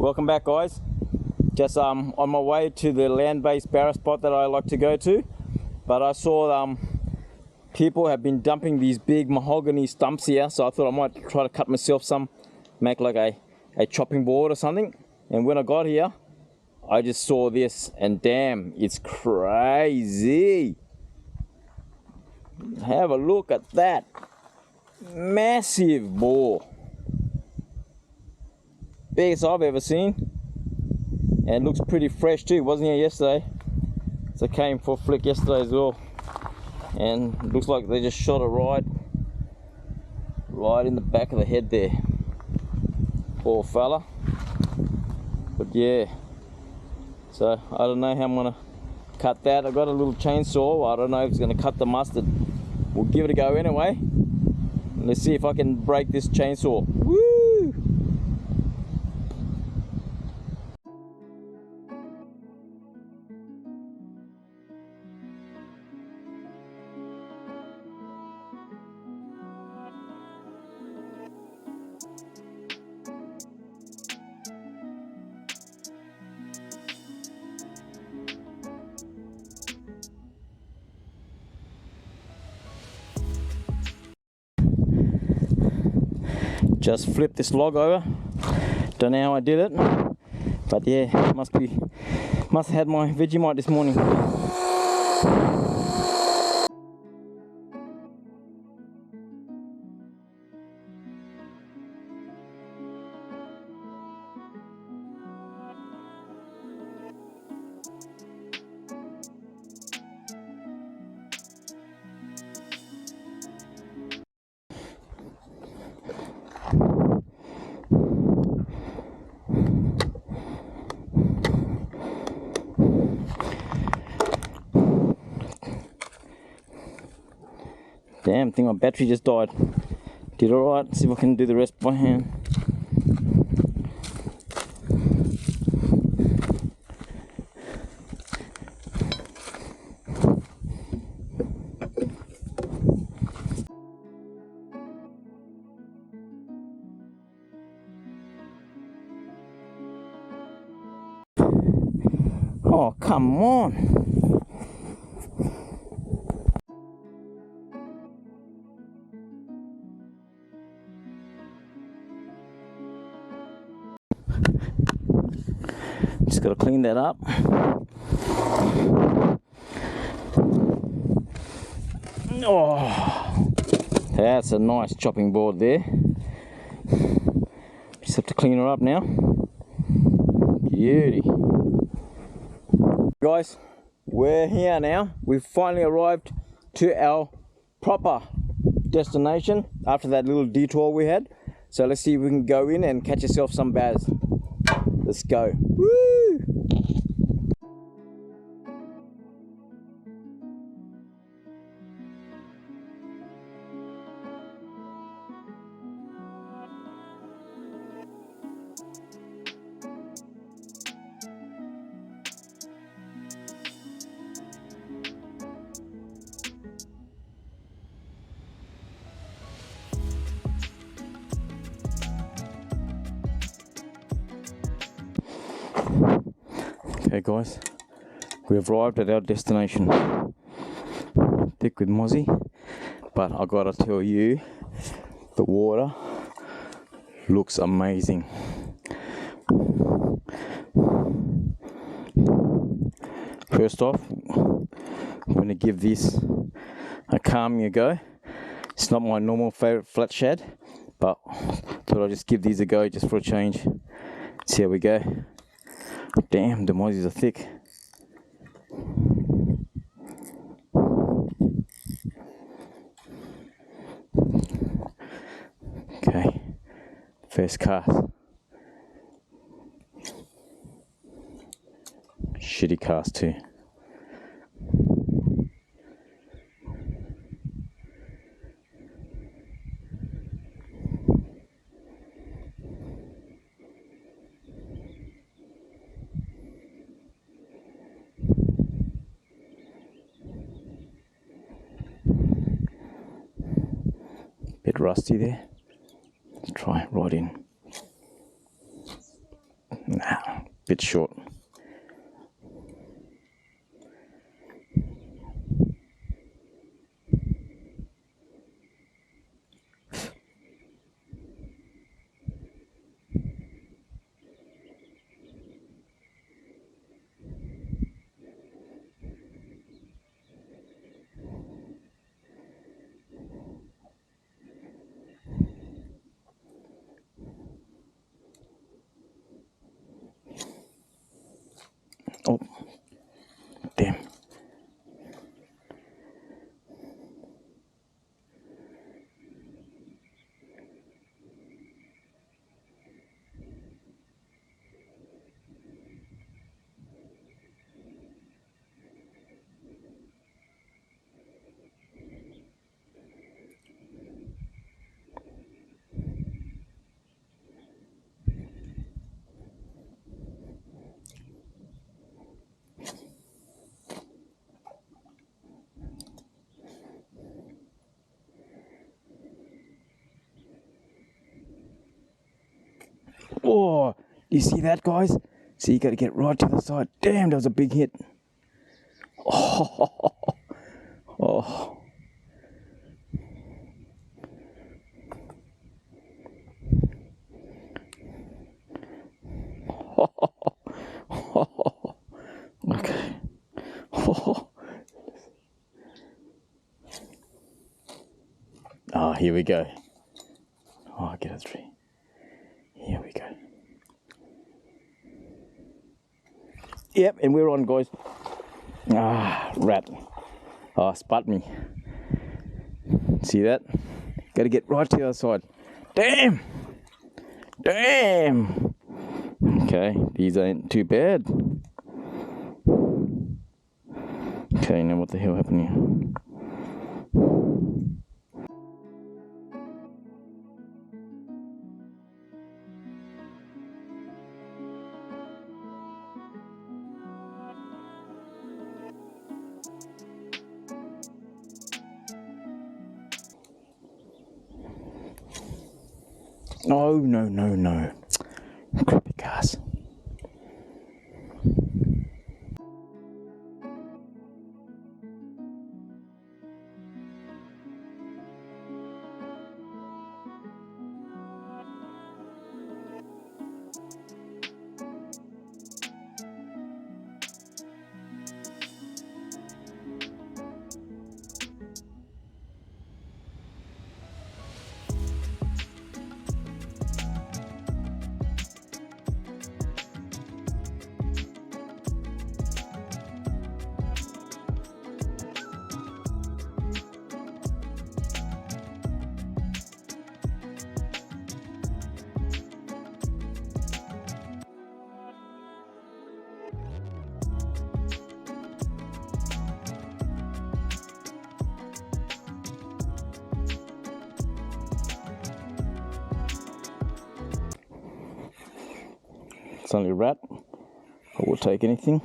Welcome back, guys. Just on my way to the land-based Barra spot that I like to go to, but I saw people have been dumping these big mahogany stumps here, so I thought I might try to cut myself some, make like a chopping board or something. And when I got here, I just saw this, and damn, it's crazy. Have a look at that. Massive boar. Biggest I've ever seen. And it looks pretty fresh too. Wasn't here yesterday. So I came for a flick yesterday as well. And it looks like they just shot it right in the back of the head there. Poor fella. But yeah. So I don't know how I'm gonna cut that. I've got a little chainsaw. I don't know if it's gonna cut the mustard. We'll give it a go anyway. Let's see if I can break this chainsaw. Woo! Just flip this log over. Don't know how I did it, but yeah, must have had my Vegemite this morning. Damn, I think my battery just died. Did alright, see if I can do the rest by hand. Oh, come on. Just got to clean that up. Oh, that's a nice chopping board there. Just have to clean her up now. Beauty. Guys, we're here now. We've finally arrived to our proper destination after that little detour we had. So let's see if we can go in and catch yourself some bass. Let's go. Woo! Okay guys, we have arrived at our destination. Thick with mozzie, but I gotta tell you, the water looks amazing. First off, I'm gonna give this a calming go. It's not my normal favorite flat shad, but thought I'd just give these a go just for a change. See how we go. Damn, the mozzies are thick. Okay, first cast. Shitty cast too. Bit rusty there. Let's try it right in. Nah, bit short. Oh, damn. Oh, you see that, guys? So you got to get right to the side. Damn, that was a big hit. Oh, oh. Okay. Oh, here we go. Oh, get a tree. Here we go. Yep, and we're on, guys. Ah, rat. Oh, spot me. See that? Got to get right to the other side. Damn! Damn! Okay, these ain't too bad. Okay, now what the hell happened here? Oh, no. Crappy cars. It's only a rat. I will take anything.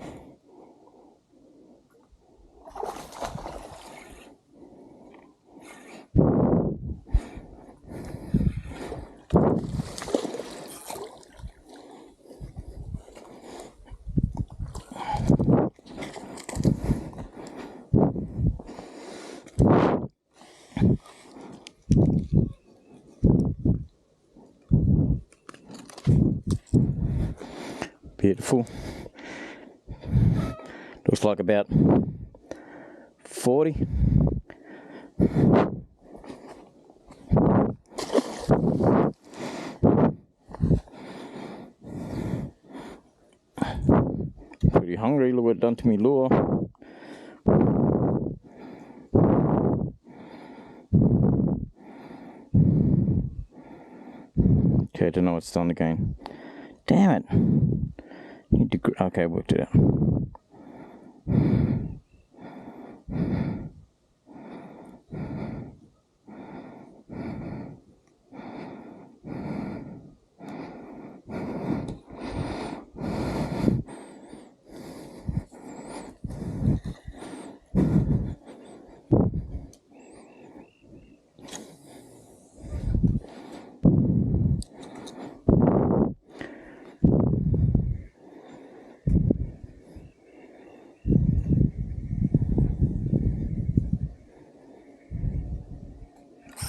Beautiful. Looks like about 40. Pretty hungry, look what it done to me lure. Okay, I don't know what's done again. Damn it. Need to, okay, worked it out.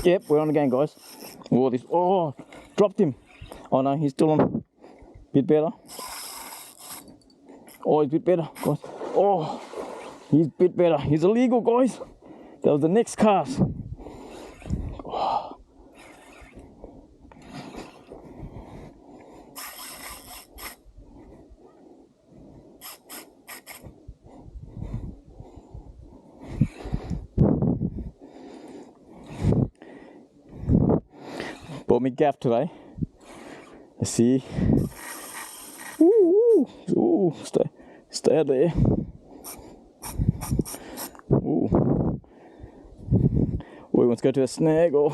Yep, we're on again, guys. Oh, this. Oh, dropped him. Oh no, he's still on. Bit better. Oh, he's a bit better, guys. Oh, he's a bit better. He's illegal, guys. That was the next cast. Oh. Bought me gaff today. Let's see. Ooh, ooh, stay out there. Ooh. We want to go to a snag or.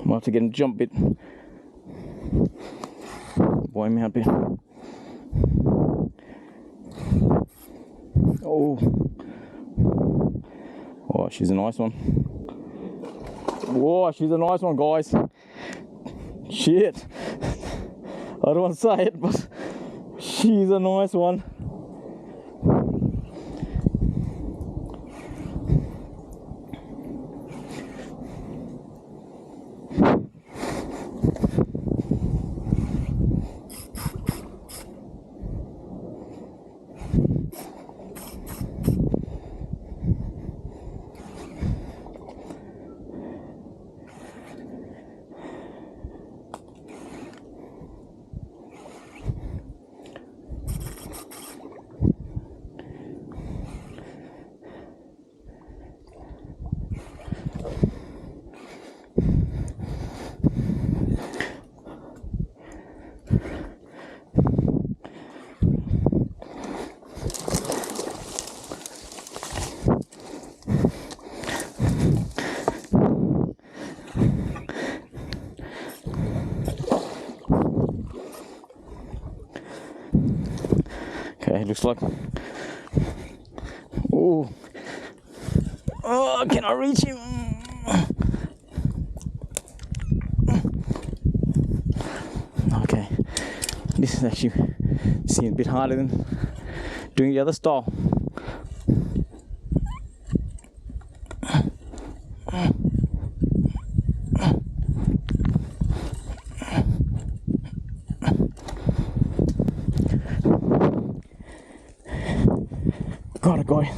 Might have to get him jump bit. Boy, me out bit. Oh. Oh, she's a nice one. Whoa, she's a nice one, guys. Shit. I don't want to say it, but she's a nice one. Okay, looks like. Oh, oh! Can I reach him? Okay, this is actually seems a bit harder than doing the other style. Got it, guy.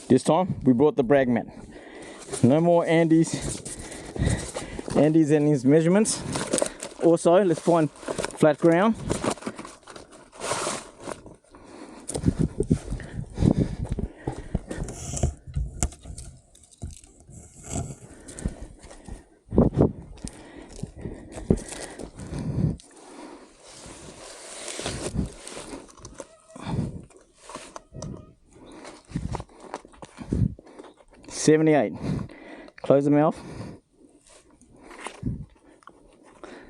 This time we brought the brag mat. No more Andy's and his measurements. Also, let's find flat ground. $78. Close the mouth.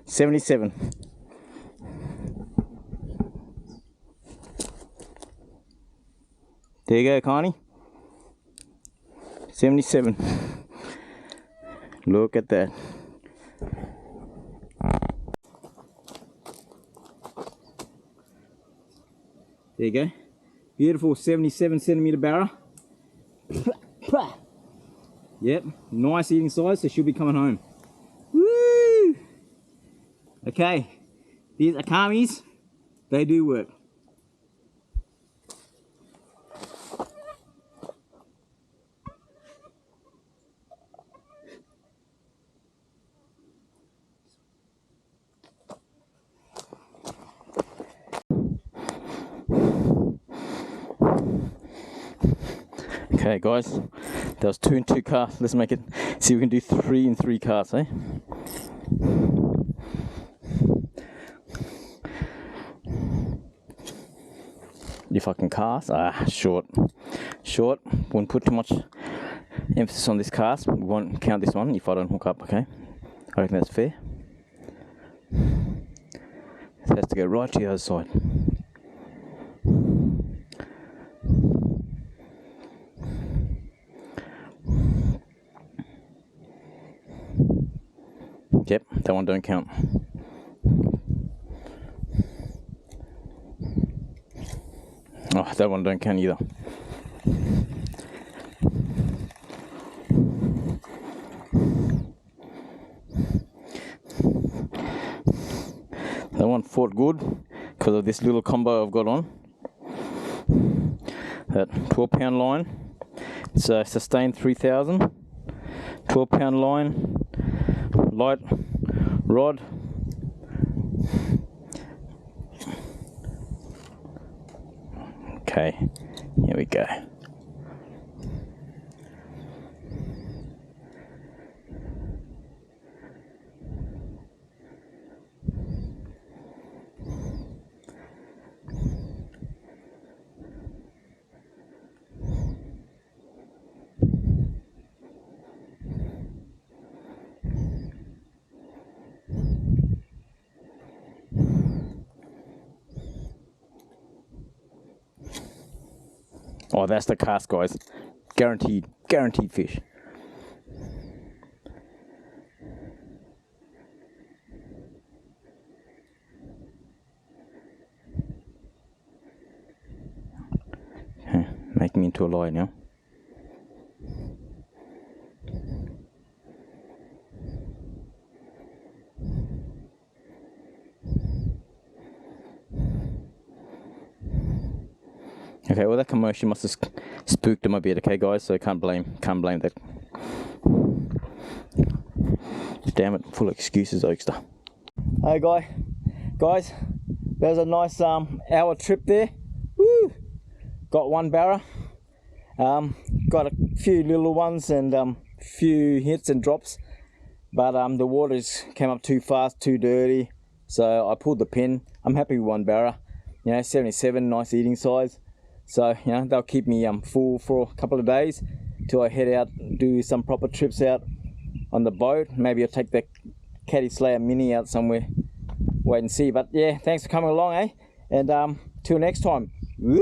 $77. There you go, Connie. 77. Look at that. There you go. Beautiful 77 centimeter barra. Yep, nice eating size, so she'll be coming home. Woo! Okay, these akamis, they do work. Okay guys, that was 2 and 2 casts. Let's make it, see if we can do 3 and 3 casts, eh? If I can cast, short. Won't put too much emphasis on this cast. We won't count this one if I don't hook up, okay? I reckon that's fair. It has to go right to the other side. Yep, that one don't count. Oh, that one don't count either. That one fought good because of this little combo I've got on. That 12-pound line. It's a sustained 3000. 12-pound line, light rod. Okay, here we go. Oh, that's the cast, guys. Guaranteed fish. Okay, making into a lie now. Okay, well that commotion must have spooked him a bit, okay guys, so can't blame that. Damn it, full of excuses, Oakster. Hey guys, there's a nice hour trip there. Woo! Got one barra, got a few little ones and few hits and drops, but the waters came up too fast, too dirty, so I pulled the pin. I'm happy with one barra, you know, 77, nice eating size. So, you know, they'll keep me full for a couple of days till I head out, do some proper trips out on the boat. Maybe I'll take the Caddy Slayer Mini out somewhere. Wait and see. But yeah, thanks for coming along, eh? And till next time. Woo!